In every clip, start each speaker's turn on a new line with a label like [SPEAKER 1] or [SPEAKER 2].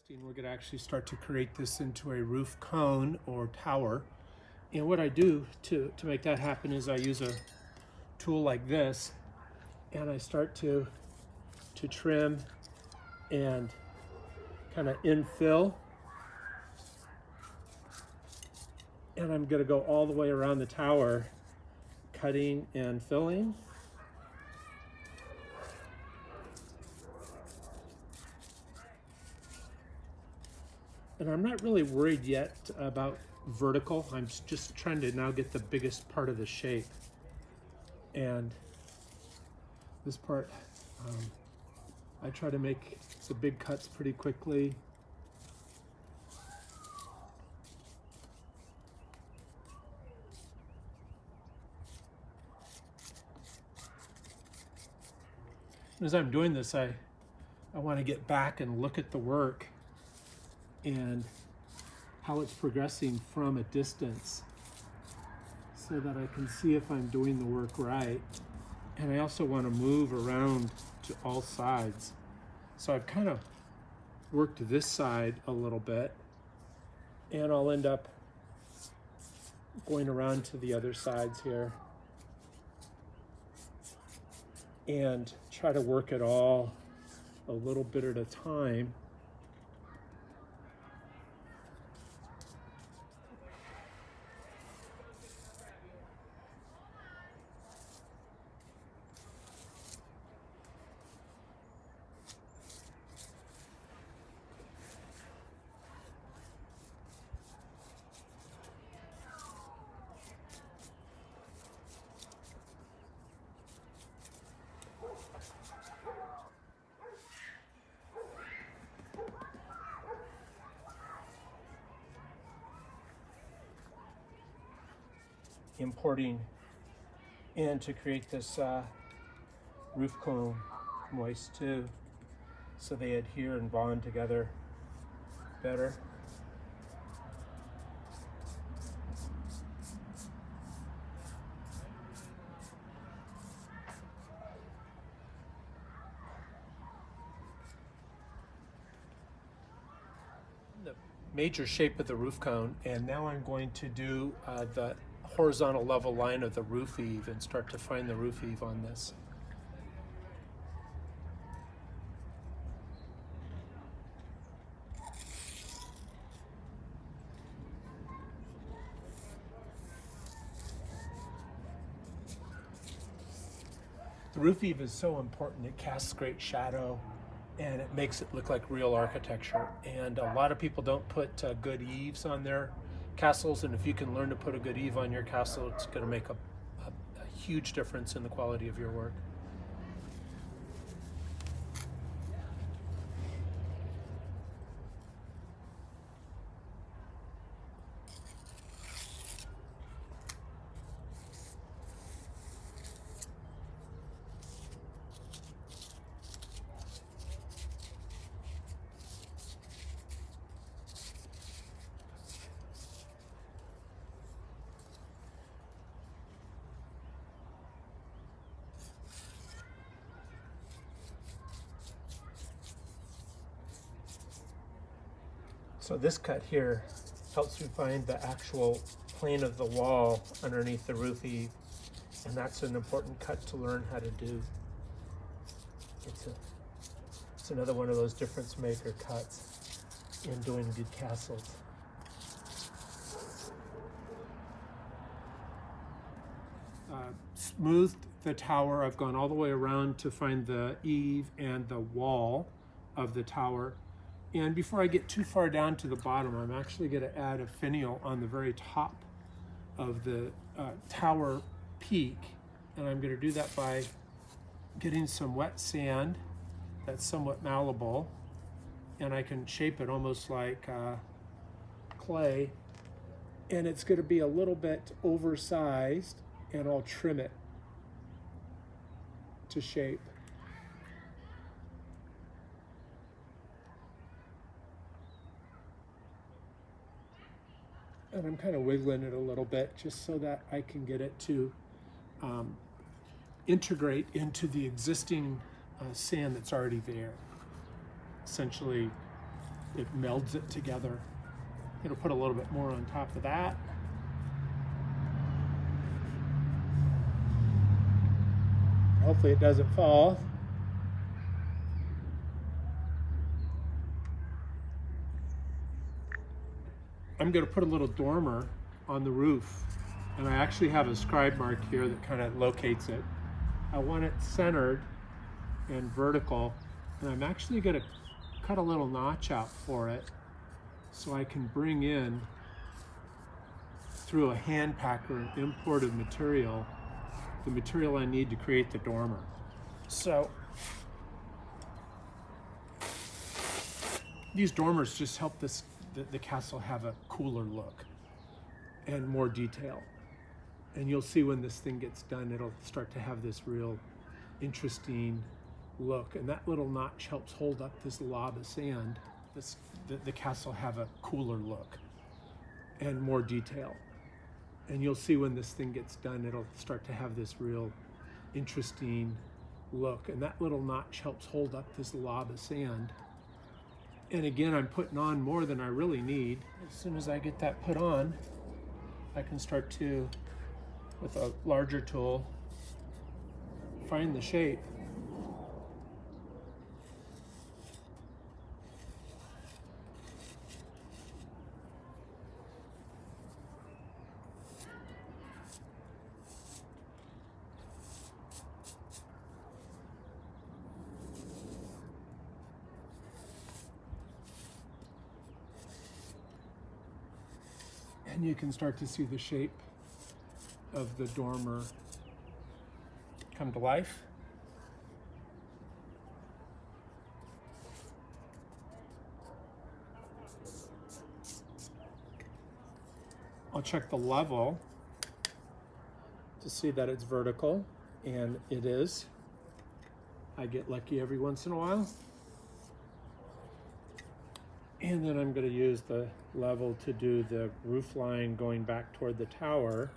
[SPEAKER 1] We're going to actually start to create this into a roof cone or tower. And what I do to make that happen is I use a tool like this, and I start to trim and kind of infill. And I'm going to go all the way around the tower, cutting and filling. And I'm not really worried yet about vertical. I'm just trying to now get the biggest part of the shape. And this part, I try to make the big cuts pretty quickly. As I'm doing this, I want to get back and look at the work and how it's progressing from a distance so that I can see if I'm doing the work right. And I also want to move around to all sides. So I've kind of worked this side a little bit, and I'll end up going around to the other sides here and try to work it all a little bit at a time. Importing in to create this roof cone moist too, so they adhere and bond together better. The major shape of the roof cone, and now I'm going to do the horizontal level line of the roof eave and start to find the roof eave on this. The roof eave is so important. It casts great shadow and it makes it look like real architecture. And a lot of people don't put good eaves on their castles, and if you can learn to put a good eave on your castle, it's going to make a huge difference in the quality of your work. So this cut here helps me find the actual plane of the wall underneath the roof eave, and that's an important cut to learn how to do. It's another one of those difference maker cuts in doing good castles. Smoothed the tower. I've gone all the way around to find the eave and the wall of the tower. And before I get too far down to the bottom, I'm actually going to add a finial on the very top of the tower peak. And I'm going to do that by getting some wet sand that's somewhat malleable. And I can shape it almost like clay. And it's going to be a little bit oversized, and I'll trim it to shape. And I'm kind of wiggling it a little bit just so that I can get it to integrate into the existing sand that's already there. Essentially it melds it together. I'm gonna put a little bit more on top of that. Hopefully it doesn't fall. I'm going to put a little dormer on the roof, and I actually have a scribe mark here that kind of locates it. I want it centered and vertical, and I'm actually going to cut a little notch out for it so I can bring in through a hand packer an imported material, the material I need to create the dormer. So these dormers just help the castle have a cooler look and more detail. And you'll see when this thing gets done, it'll start to have this real interesting look. And that little notch helps hold up this lob of sand. The castle have a cooler look and more detail. And you'll see when this thing gets done, it'll start to have this real interesting look. And that little notch helps hold up this lob of sand. And again, I'm putting on more than I really need. As soon as I get that put on, I can start to, with a larger tool, find the shape. And you can start to see the shape of the dormer come to life. I'll check the level to see that it's vertical, and it is. I get lucky every once in a while. And then I'm going to use the level to do the roof line going back toward the tower.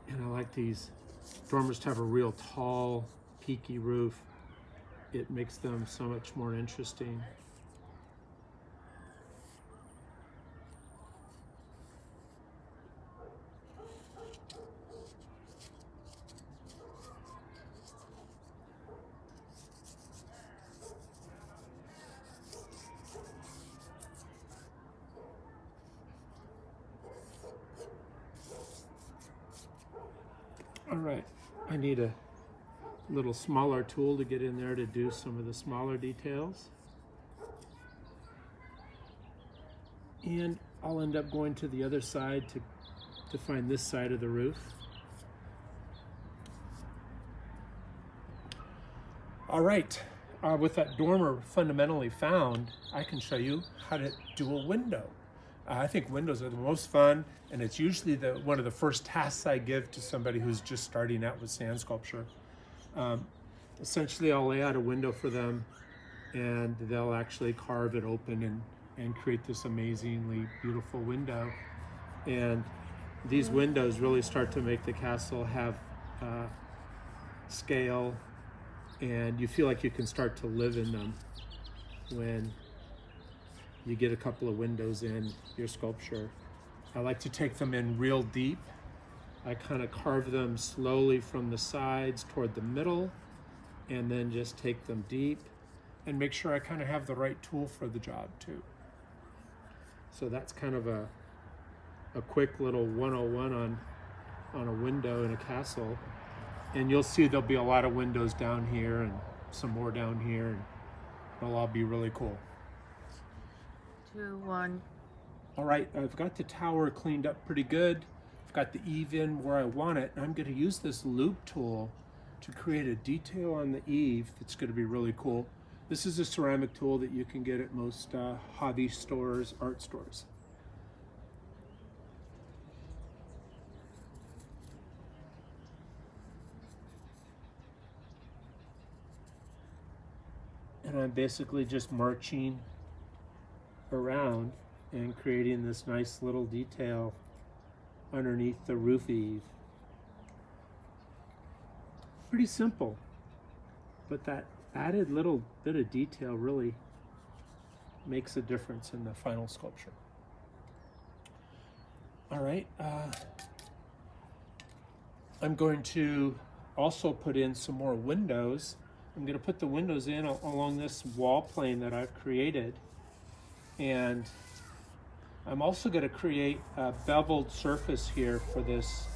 [SPEAKER 1] And I like these dormers to have a real tall, peaky roof. It makes them so much more interesting. All right, I need a little smaller tool to get in there to do some of the smaller details. And I'll end up going to the other side to find this side of the roof. All right, with that dormer fundamentally found, I can show you how to do a window. I think windows are the most fun, and it's usually one of the first tasks I give to somebody who's just starting out with sand sculpture. Essentially, I'll lay out a window for them, and they'll actually carve it open and create this amazingly beautiful window. And these windows really start to make the castle have scale, and you feel like you can start to live in them when you get a couple of windows in your sculpture. I like to take them in real deep. I kind of carve them slowly from the sides toward the middle, and then just take them deep and make sure I kind of have the right tool for the job too. So that's kind of a quick little 101 on a window in a castle. And you'll see there'll be a lot of windows down here and some more down here, and it'll all be really cool.
[SPEAKER 2] 2, 1.
[SPEAKER 1] All right, I've got the tower cleaned up pretty good. I've got the eave in where I want it, and I'm going to use this loop tool to create a detail on the eave that's going to be really cool. This is a ceramic tool that you can get at most hobby stores, art stores. And I'm basically just marching around and creating this nice little detail underneath the roof eave. Pretty simple, but that added little bit of detail really makes a difference in the final sculpture. All right, I'm going to also put in some more windows. I'm going to put the windows in along this wall plane that I've created, and I'm also going to create a beveled surface here for this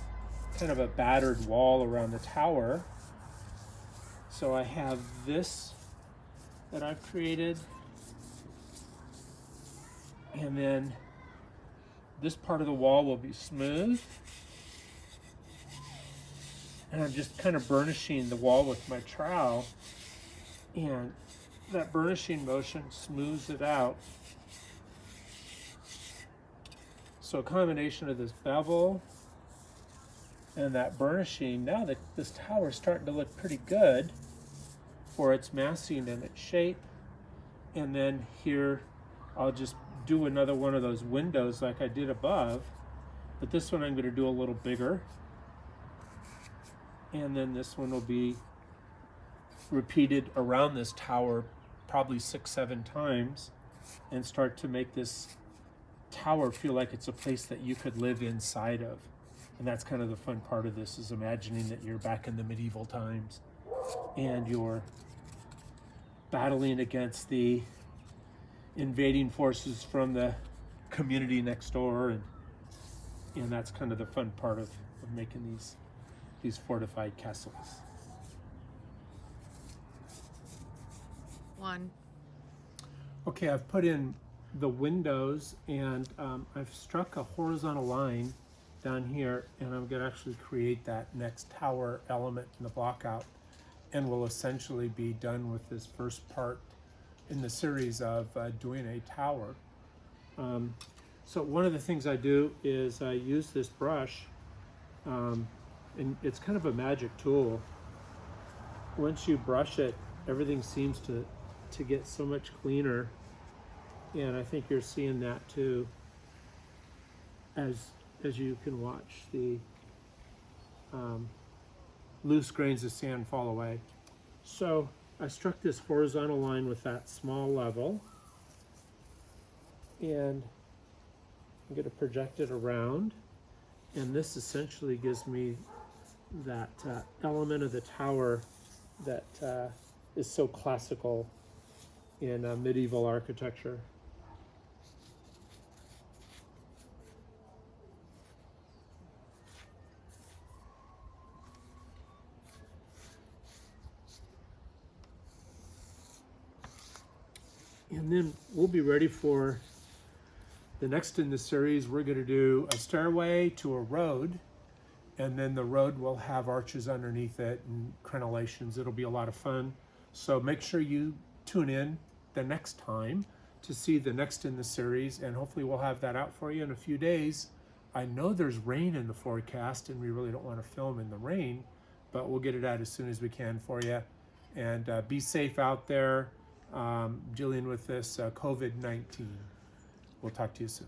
[SPEAKER 1] kind of a battered wall around the tower. So I have this that I've created, and then this part of the wall will be smooth. And I'm just kind of burnishing the wall with my trowel, and that burnishing motion smooths it out. So a combination of this bevel and that burnishing, now that this tower is starting to look pretty good for its massing and its shape. And then here I'll just do another one of those windows like I did above, but this one I'm going to do a little bigger. And then this one will be repeated around this tower probably 6-7 times, and start to make this tower feel like it's a place that you could live inside of. And that's kind of the fun part of this, is imagining that you're back in the medieval times and you're battling against the invading forces from the community next door, and that's kind of the fun part of making these fortified castles.
[SPEAKER 2] 1.
[SPEAKER 1] Okay, I've put in the windows, and I've struck a horizontal line down here, and I'm going to actually create that next tower element in the block out, and we'll essentially be done with this first part in the series of doing a tower. So one of the things I do is I use this brush, and it's kind of a magic tool. Once you brush it, everything seems to get so much cleaner, and I think you're seeing that too as you can watch the loose grains of sand fall away. So I struck this horizontal line with that small level, and I'm going to project it around, and this essentially gives me that element of the tower that is so classical in medieval architecture. And then we'll be ready for the next in the series. We're going to do a stairway to a road, and then the road will have arches underneath it and crenellations. It'll be a lot of fun. So make sure you tune in the next time to see the next in the series, and hopefully we'll have that out for you in a few days. I know there's rain in the forecast, and we really don't want to film in the rain, but we'll get it out as soon as we can for you. And be safe out there dealing with this COVID-19. We'll talk to you soon.